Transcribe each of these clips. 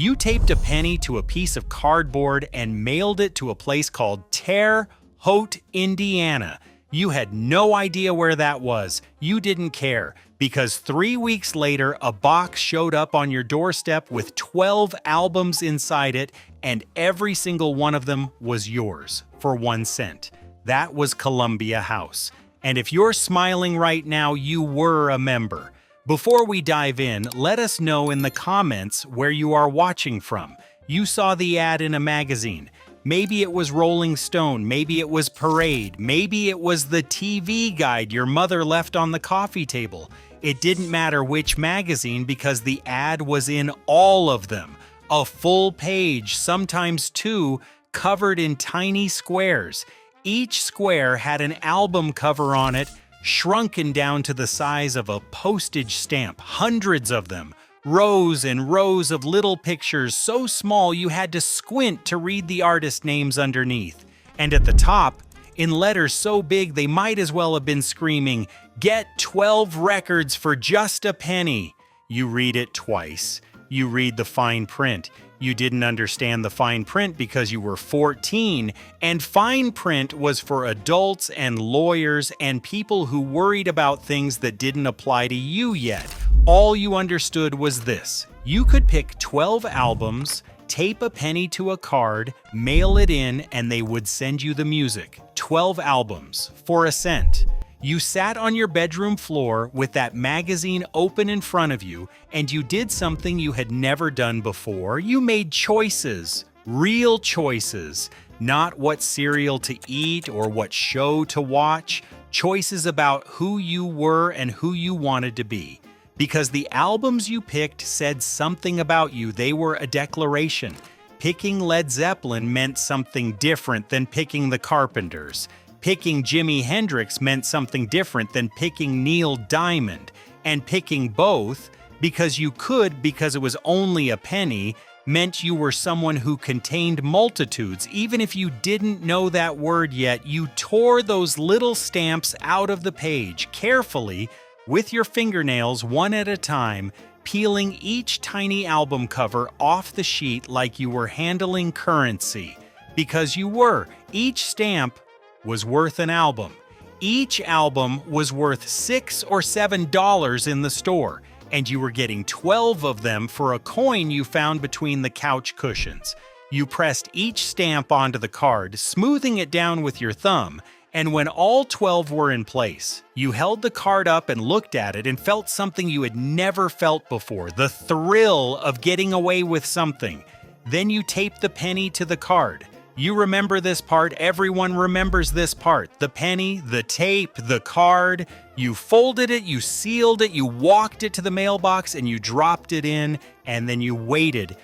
You taped a penny to a piece of cardboard and mailed it to a place called Terre Haute, Indiana. You had no idea where that was. You didn't care, because 3 weeks later, a box showed up on your doorstep with 12 albums inside it, and every single one of them was yours for 1 cent. That was Columbia House. And if you're smiling right now, you were a member. Before we dive in, let us know in the comments where you are watching from. You saw the ad in a magazine. Maybe it was Rolling Stone, maybe it was Parade, maybe it was the TV guide your mother left on the coffee table. It didn't matter which magazine because the ad was in all of them. A full page, sometimes 2, covered in tiny squares. Each square had an album cover on it, shrunken down to the size of a postage stamp, hundreds of them. Rows and rows of little pictures so small you had to squint to read the artist names underneath. And at the top, in letters so big they might as well have been screaming, "Get 12 records for just a penny." You read it twice. You read the fine print. You didn't understand the fine print because you were 14, and fine print was for adults and lawyers and people who worried about things that didn't apply to you yet. All you understood was this: you could pick 12 albums, tape a penny to a card, mail it in, and they would send you the music. 12 albums for a cent. You sat on your bedroom floor with that magazine open in front of you, and you did something you had never done before. You made choices, real choices, not what cereal to eat or what show to watch, choices about who you were and who you wanted to be. Because the albums you picked said something about you. They were a declaration. Picking Led Zeppelin meant something different than picking the Carpenters. Picking Jimi Hendrix meant something different than picking Neil Diamond. And picking both, because you could, because it was only a penny, meant you were someone who contained multitudes. Even if you didn't know that word yet, you tore those little stamps out of the page carefully with your fingernails, one at a time, peeling each tiny album cover off the sheet like you were handling currency. Because you were. Each stamp was worth an album. Each album was worth $6 or $7 in the store, and you were getting 12 of them for a coin you found between the couch cushions. You pressed each stamp onto the card, smoothing it down with your thumb, and when all 12 were in place, you held the card up and looked at it and felt something you had never felt before, the thrill of getting away with something. Then you taped the penny to the card. You remember this part, everyone remembers this part. The penny, the tape, the card. You folded it, you sealed it, you walked it to the mailbox, and you dropped it in, and then you waited.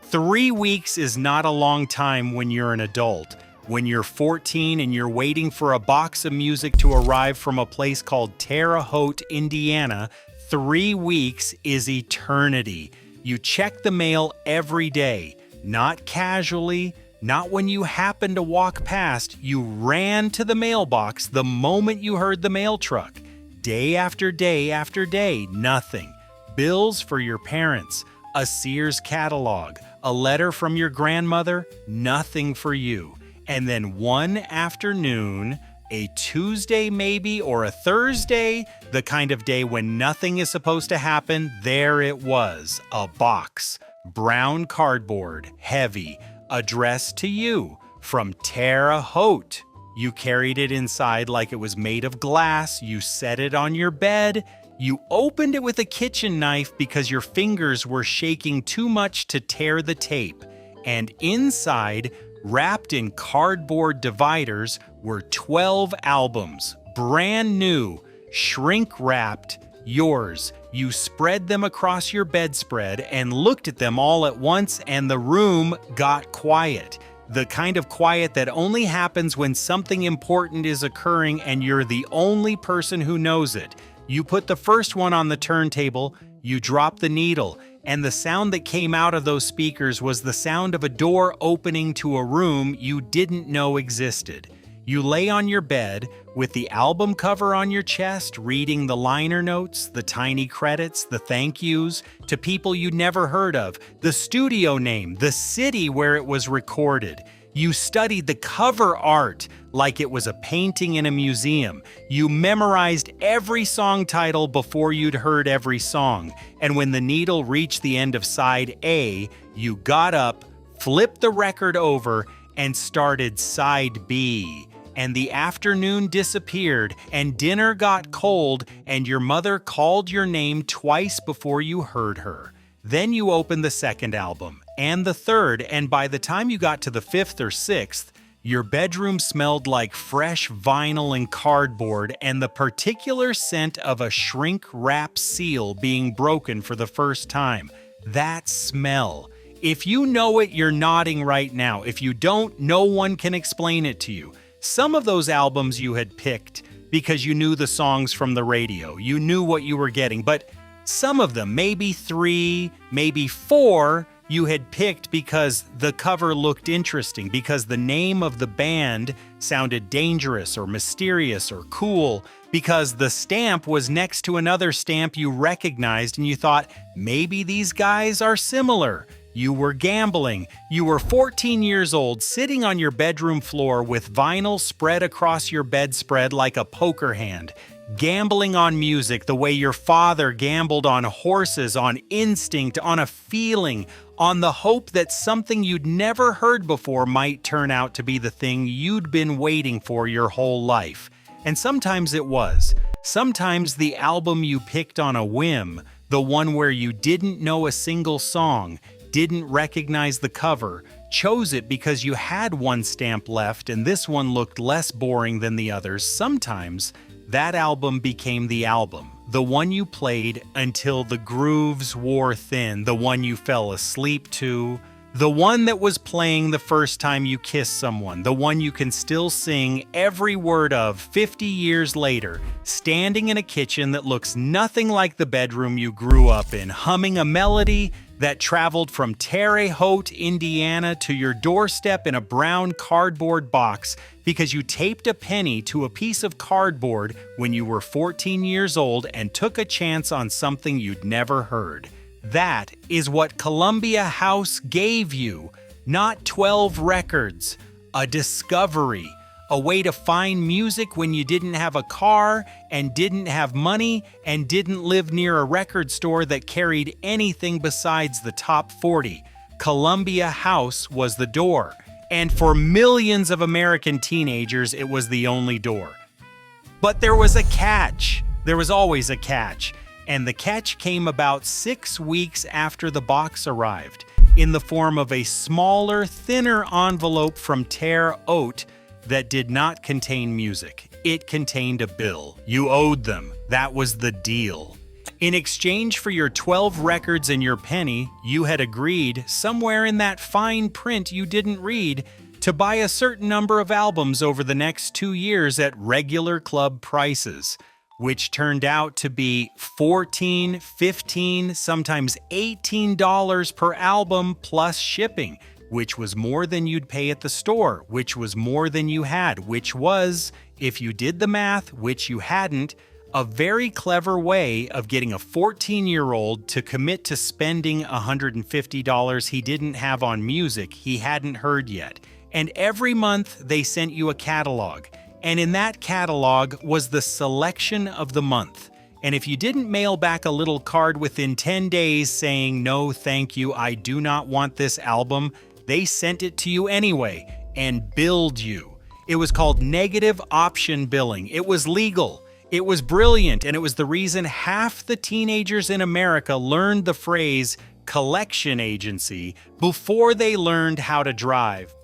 3 weeks is not a long time when you're an adult. When you're 14 and you're waiting for a box of music to arrive from a place called Terre Haute, Indiana, 3 weeks is eternity. You check the mail every day, not casually, not when you happened to walk past. You ran to the mailbox the moment you heard the mail truck. Day after day after day, nothing. Bills for your parents, a Sears catalog, a letter from your grandmother, nothing for you. And then one afternoon, a Tuesday maybe, or a Thursday, the kind of day when nothing is supposed to happen, there it was, a box, brown cardboard, heavy, addressed to you, from Terre Haute. You carried it inside like it was made of glass, you set it on your bed, you opened it with a kitchen knife because your fingers were shaking too much to tear the tape, and inside, wrapped in cardboard dividers, were 12 albums, brand new, shrink-wrapped, yours. You spread them across your bedspread and looked at them all at once, and the room got quiet. The kind of quiet that only happens when something important is occurring and you're the only person who knows it. You put the first one on the turntable, you drop the needle, and the sound that came out of those speakers was the sound of a door opening to a room you didn't know existed. You lay on your bed with the album cover on your chest, reading the liner notes, the tiny credits, the thank yous to people you'd never heard of, the studio name, the city where it was recorded. You studied the cover art like it was a painting in a museum. You memorized every song title before you'd heard every song. And when the needle reached the end of side A, you got up, flipped the record over, and started side B. And the afternoon disappeared, and dinner got cold, and your mother called your name twice before you heard her. Then you opened the second album, and the third, and by the time you got to the fifth or sixth, your bedroom smelled like fresh vinyl and cardboard and the particular scent of a shrink-wrap seal being broken for the first time. That smell. If you know it, you're nodding right now. If you don't, no one can explain it to you. Some of those albums you had picked because you knew the songs from the radio. You knew what you were getting, but some of them, maybe 3, maybe 4, you had picked because the cover looked interesting, because the name of the band sounded dangerous or mysterious or cool, because the stamp was next to another stamp you recognized and you thought, maybe these guys are similar. You were gambling. You were 14 years old, sitting on your bedroom floor with vinyl spread across your bedspread like a poker hand. Gambling on music the way your father gambled on horses, on instinct, on a feeling, on the hope that something you'd never heard before might turn out to be the thing you'd been waiting for your whole life. And sometimes it was. Sometimes the album you picked on a whim, the one where you didn't know a single song, didn't recognize the cover, chose it because you had one stamp left and this one looked less boring than the others. Sometimes that album became the album, the one you played until the grooves wore thin, the one you fell asleep to, the one that was playing the first time you kissed someone, the one you can still sing every word of 50 years later, standing in a kitchen that looks nothing like the bedroom you grew up in, humming a melody that traveled from Terre Haute, Indiana to your doorstep in a brown cardboard box because you taped a penny to a piece of cardboard when you were 14 years old and took a chance on something you'd never heard. That is what Columbia House gave you, not 12 records, a discovery, a way to find music when you didn't have a car and didn't have money and didn't live near a record store that carried anything besides the top 40. Columbia House was the door, and for millions of American teenagers, it was the only door. But there was a catch. There was always a catch. And the catch came about 6 weeks after the box arrived, in the form of a smaller, thinner envelope from Terre Haute that did not contain music. It contained a bill. You owed them. That was the deal. In exchange for your 12 records and your penny, you had agreed, somewhere in that fine print you didn't read, to buy a certain number of albums over the next 2 years at regular club prices, which turned out to be $14, $15, sometimes $18 per album plus shipping, which was more than you'd pay at the store, which was more than you had, which was, if you did the math, which you hadn't, a very clever way of getting a 14-year-old to commit to spending $150 he didn't have on music he hadn't heard yet. And every month they sent you a catalog. And in that catalog was the selection of the month. And if you didn't mail back a little card within 10 days saying, "No, thank you, I do not want this album," they sent it to you anyway and billed you. It was called negative option billing. It was legal. It was brilliant, and it was the reason half the teenagers in America learned the phrase collection agency before they learned how to drive.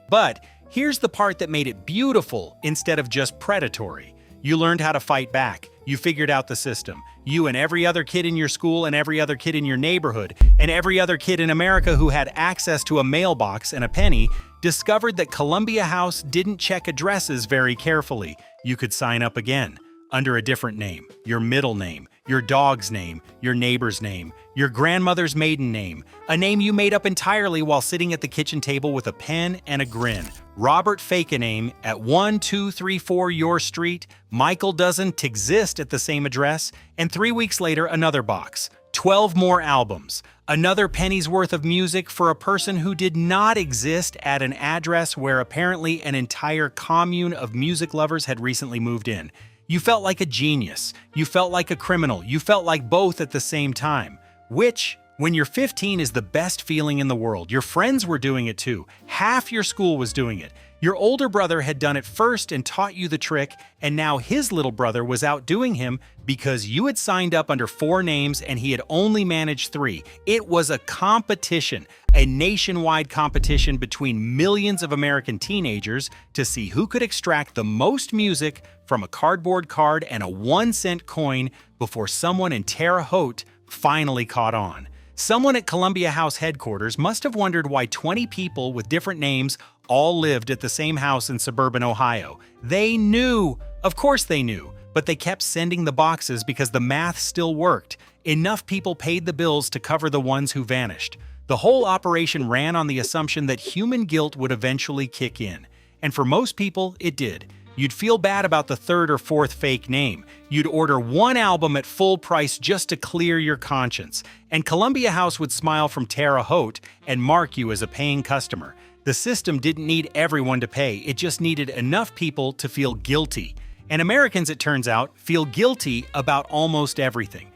But here's the part that made it beautiful instead of just predatory. You learned how to fight back. You figured out the system. You and every other kid in your school and every other kid in your neighborhood and every other kid in America who had access to a mailbox and a penny discovered that Columbia House didn't check addresses very carefully. You could sign up again under a different name, your middle name, your dog's name, your neighbor's name, your grandmother's maiden name, a name you made up entirely while sitting at the kitchen table with a pen and a grin. Robert fake a name at 1234 Your Street. Michael doesn't exist at the same address. And 3 weeks later, another box. 12 more albums. Another penny's worth of music for a person who did not exist at an address where apparently an entire commune of music lovers had recently moved in. You felt like a genius. You felt like a criminal. You felt like both at the same time. Which, when you're 15, is the best feeling in the world. Your friends were doing it too. Half your school was doing it. Your older brother had done it first and taught you the trick, and now his little brother was outdoing him because you had signed up under 4 names and he had only managed 3. It was a competition, a nationwide competition between millions of American teenagers to see who could extract the most music from a cardboard card and a 1-cent coin before someone in Terre Haute finally caught on. Someone at Columbia House headquarters must have wondered why 20 people with different names all lived at the same house in suburban Ohio. They knew. Of course they knew. But they kept sending the boxes because the math still worked. Enough people paid the bills to cover the ones who vanished. The whole operation ran on the assumption that human guilt would eventually kick in. And for most people, it did. You'd feel bad about the 3rd or 4th fake name. You'd order 1 album at full price just to clear your conscience. And Columbia House would smile from Terre Haute and mark you as a paying customer. The system didn't need everyone to pay, it just needed enough people to feel guilty. And Americans, it turns out, feel guilty about almost everything.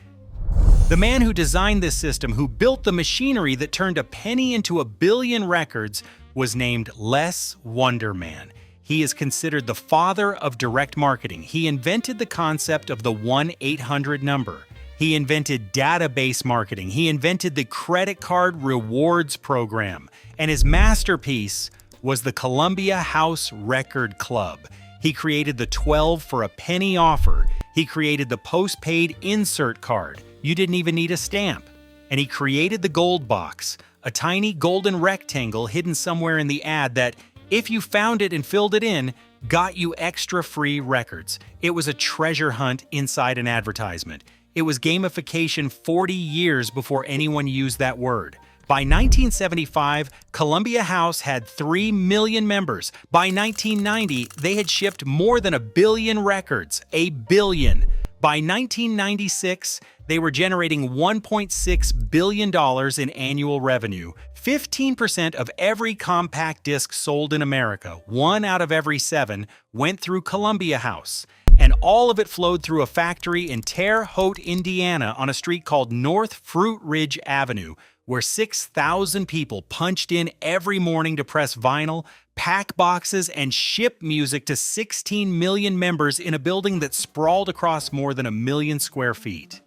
The man who designed this system, who built the machinery that turned a penny into a billion records, was named Les Wonderman. He is considered the father of direct marketing. He invented the concept of the 1-800 number. He invented database marketing. He invented the credit card rewards program. And his masterpiece was the Columbia House Record Club. He created the 12 for a penny offer. He created the postpaid insert card. You didn't even need a stamp. And he created the gold box, a tiny golden rectangle hidden somewhere in the ad that, if you found it and filled it in, got you extra free records. It was a treasure hunt inside an advertisement. It was gamification 40 years before anyone used that word. By 1975, Columbia House had 3 million members. By 1990, they had shipped more than 1 billion records. 1 billion. By 1996, they were generating $1.6 billion in annual revenue. 15% of every compact disc sold in America, 1 out of every 7, went through Columbia House. And all of it flowed through a factory in Terre Haute, Indiana, on a street called North Fruit Ridge Avenue, where 6,000 people punched in every morning to press vinyl, pack boxes, and ship music to 16 million members in a building that sprawled across more than 1 million square feet.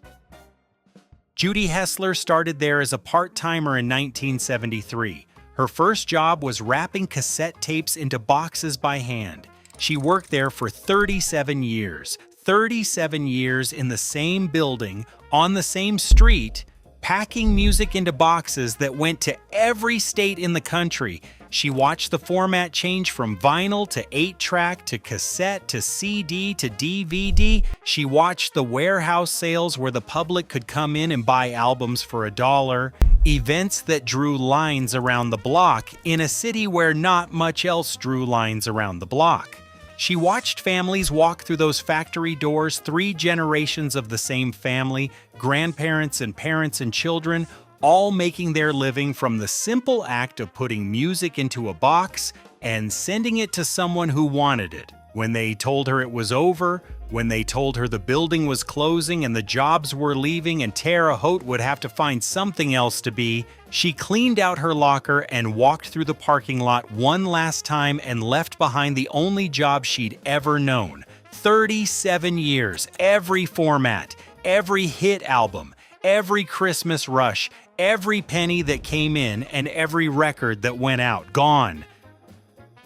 Judy Hessler started there as a part-timer in 1973. Her first job was wrapping cassette tapes into boxes by hand. She worked there for 37 years. 37 years in the same building, on the same street, packing music into boxes that went to every state in the country. She watched the format change from vinyl to 8-track to cassette to CD to DVD. She watched the warehouse sales where the public could come in and buy albums for $1. Events that drew lines around the block in a city where not much else drew lines around the block. She watched families walk through those factory doors, 3 generations of the same family, grandparents and parents and children, all making their living from the simple act of putting music into a box and sending it to someone who wanted it. When they told her it was over, when they told her the building was closing and the jobs were leaving and Terre Haute would have to find something else to be, she cleaned out her locker and walked through the parking lot one last time and left behind the only job she'd ever known. 37 years, every format, every hit album, every Christmas rush, every penny that came in and every record that went out, gone.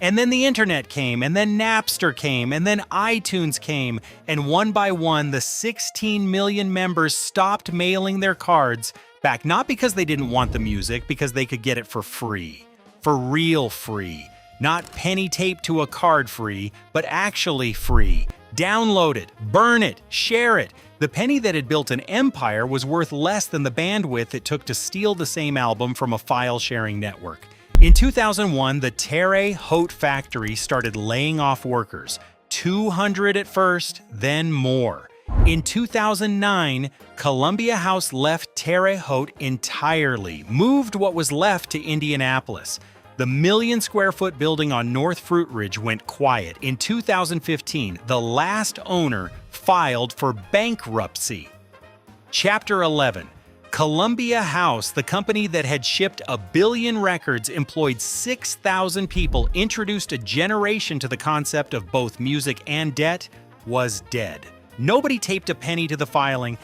And then the internet came, and then Napster came, and then iTunes came, and one by one, the 16 million members stopped mailing their cards back, not because they didn't want the music, because they could get it for free. For real free. Not penny taped to a card free, but actually free. Download it, burn it, share it. The penny that had built an empire was worth less than the bandwidth it took to steal the same album from a file-sharing network. In 2001, the Terre Haute factory started laying off workers. 200 at first, then more. In 2009, Columbia House left Terre Haute entirely, moved what was left to Indianapolis. The million-square-foot building on North Fruit Ridge went quiet. In 2015, the last owner filed for bankruptcy. Chapter 11. Columbia House, the company that had shipped 1 billion records, employed 6,000 people, introduced a generation to the concept of both music and debt, was dead. Nobody taped a penny to the filing.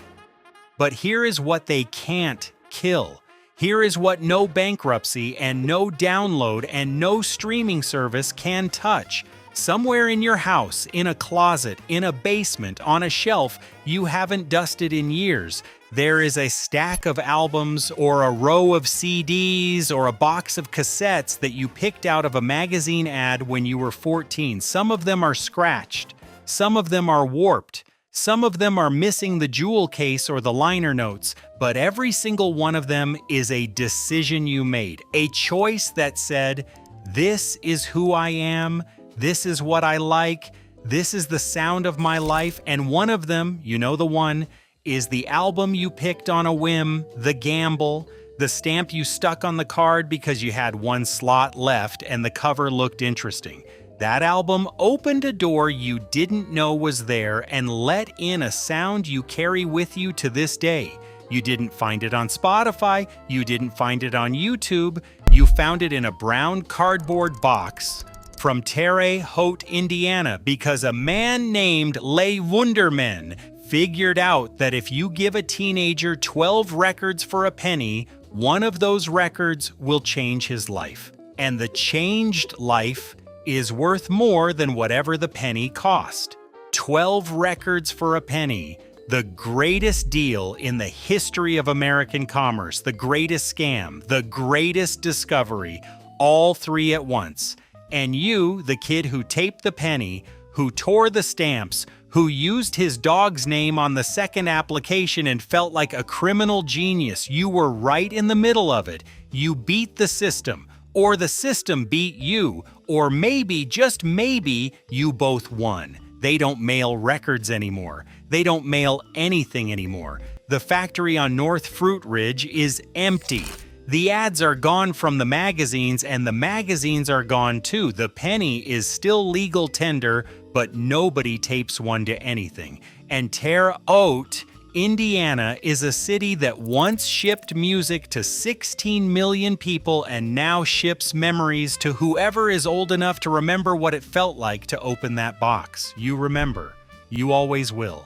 But here is what they can't kill. Here is what no bankruptcy and no download and no streaming service can touch. Somewhere in your house, in a closet, in a basement, on a shelf you haven't dusted in years, there is a stack of albums or a row of CDs or a box of cassettes that you picked out of a magazine ad when you were 14. Some of them are scratched. Some of them are warped. Some of them are missing the jewel case or the liner notes, but every single one of them is a decision you made, a choice that said, this is who I am, this is what I like, this is the sound of my life, and one of them, you know the one, is the album you picked on a whim, the gamble, the stamp you stuck on the card because you had one slot left and the cover looked interesting. That album opened a door you didn't know was there and let in a sound you carry with you to this day. You didn't find it on Spotify, you didn't find it on YouTube, you found it in a brown cardboard box from Terre Haute, Indiana, because a man named Le Wunderman figured out that if you give a teenager 12 records for a penny, one of those records will change his life. And the changed life is worth more than whatever the penny cost. 12 records for a penny, the greatest deal in the history of American commerce, the greatest scam, the greatest discovery, all three at once. And you, the kid who taped the penny, who tore the stamps, who used his dog's name on the second application and felt like a criminal genius, you were right in the middle of it. You beat the system. Or the system beat you, or maybe, just maybe, you both won. They don't mail records anymore. They don't mail anything anymore. The factory on North Fruit Ridge is empty. The ads are gone from the magazines, and the magazines are gone too. The penny is still legal tender, but nobody tapes one to anything. And Terre Haute, Indiana, is a city that once shipped music to 16 million people and now ships memories to whoever is old enough to remember what it felt like to open that box. You remember. You always will.